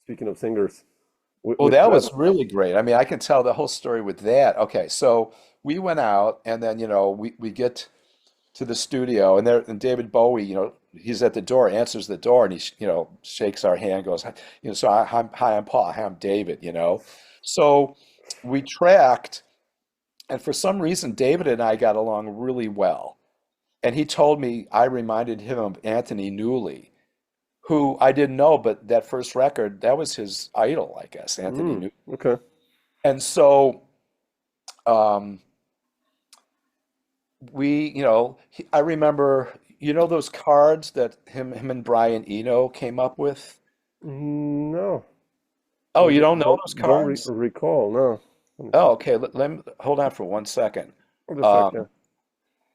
speaking of singers, Oh, with that them. was really great. I mean, I can tell the whole story with that. Okay, so we went out, and then we get to the studio, and David Bowie, he's at the door, answers the door, and he shakes our hand, goes, so hi, I'm Paul, hi, I'm David, So we tracked, and for some reason, David and I got along really well. And he told me I reminded him of Anthony Newley, who I didn't know, but that first record, that was his idol, I guess, Anthony Newley. Okay. And so um, I remember, those cards that him and Brian Eno came up with. No, Oh, I you don't know those don't cards? recall. No. Let me Oh, see. okay. Let me hold on for 1 second. Hold a sec. Yeah. Um,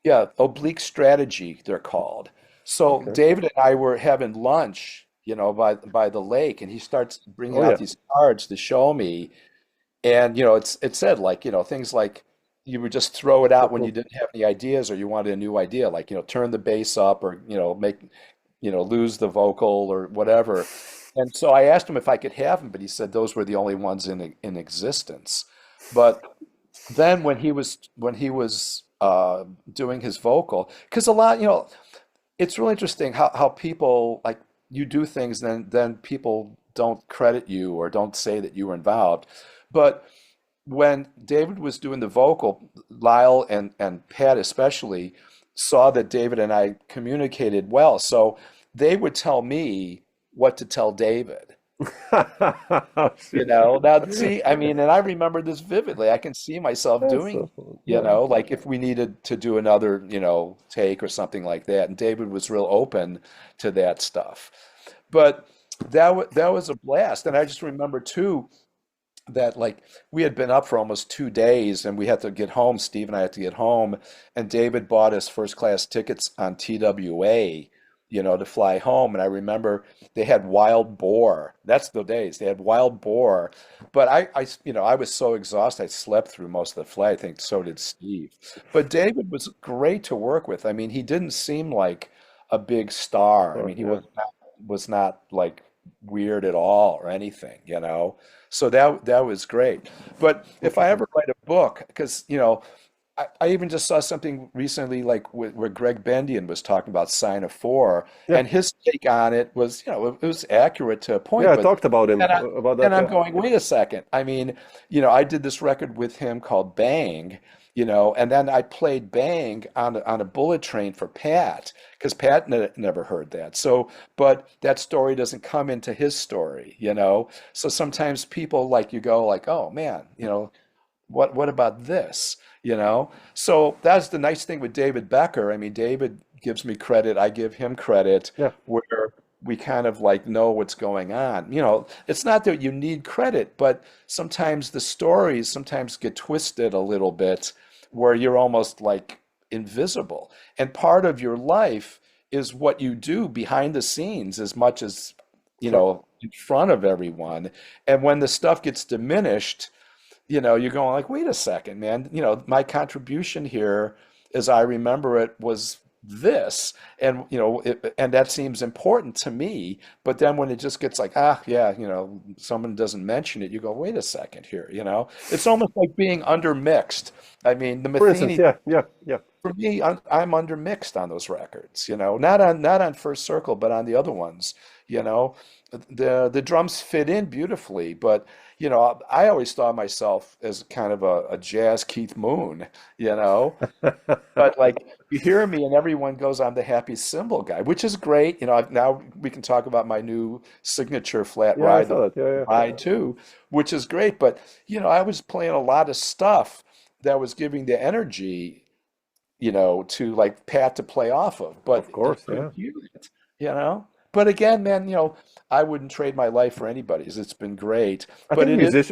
yeah, oblique strategy, they're called. So Okay. David and I were having lunch, by the lake, and he starts bringing Oh out yeah. these cards to show me. And it said like, things like you would just throw it out when you Cool. didn't have any ideas or you wanted a new idea, like, turn the bass up or, lose the vocal or whatever. And so I asked him if I could have them, but he said those were the only ones in existence. But then when he was doing his vocal, because a lot, it's really interesting how people like you do things, then people don't credit you or don't say that you were involved. But when David was doing the vocal, Lyle and Pat especially saw that David and I communicated well. So they would tell me what to tell David. Now see, I mean, and I remember this vividly. I can see myself That's doing, so fun. Yeah. like if we needed to do another, take or something like that. And David was real open to that stuff. But that was a blast. And I just remember too that like we had been up for almost 2 days and we had to get home. Steve and I had to get home, and David bought us first class tickets on TWA, to fly home. And I remember they had wild boar. That's the days they had wild boar. But I was so exhausted. I slept through most of the flight. I think so did Steve. But David was great to work with. I mean, he didn't seem like a big star. I Oh mean, he yeah. was not like weird at all or anything. So that was great. But if I Interesting. ever write a book, because I even just saw something recently like where Greg Bendian was talking about Sign of Four, Yeah. and his take on it was, it was accurate to a Yeah. point, I but talked about him and I about and that. I'm Yeah. going, wait a second. I mean, I did this record with him called Bang, and then I played Bang on a bullet train for Pat because Pat never heard that. So, but that story doesn't come into his story. So sometimes people like you go like, oh man, what about this? So that's the nice thing with David Becker. I mean, David gives me credit, I give him credit, Yeah. where we kind of like know what's going on. It's not that you need credit, but sometimes the stories sometimes get twisted a little bit where you're almost like invisible. And part of your life is what you do behind the scenes as much as, Sure. in front of everyone. And when the stuff gets diminished, you're going like, wait a second, man, my contribution here, as I remember it, was this, and and that seems important to me. But then when it just gets like, yeah, someone doesn't mention it, you go, wait a second here. It's almost like being undermixed. I mean, the For instance, Metheny, yeah, yeah, yeah. for me, I'm undermixed on those records, not on First Circle, but on the other ones, you know. The drums fit in beautifully, but I always thought myself as kind of a jazz Keith Moon, you know. But like you hear me and everyone goes, I'm the happy cymbal guy, which is great. Now we can talk about my new signature flat Yeah, I ride, the saw that. Yeah, ride too, which is great. But I was playing a lot of stuff that was giving the energy, to like Pat to play off of, yeah. but Of you course, couldn't yeah. hear it. But again, man, I wouldn't trade my life for anybody's. It's been great, I but think it is musicians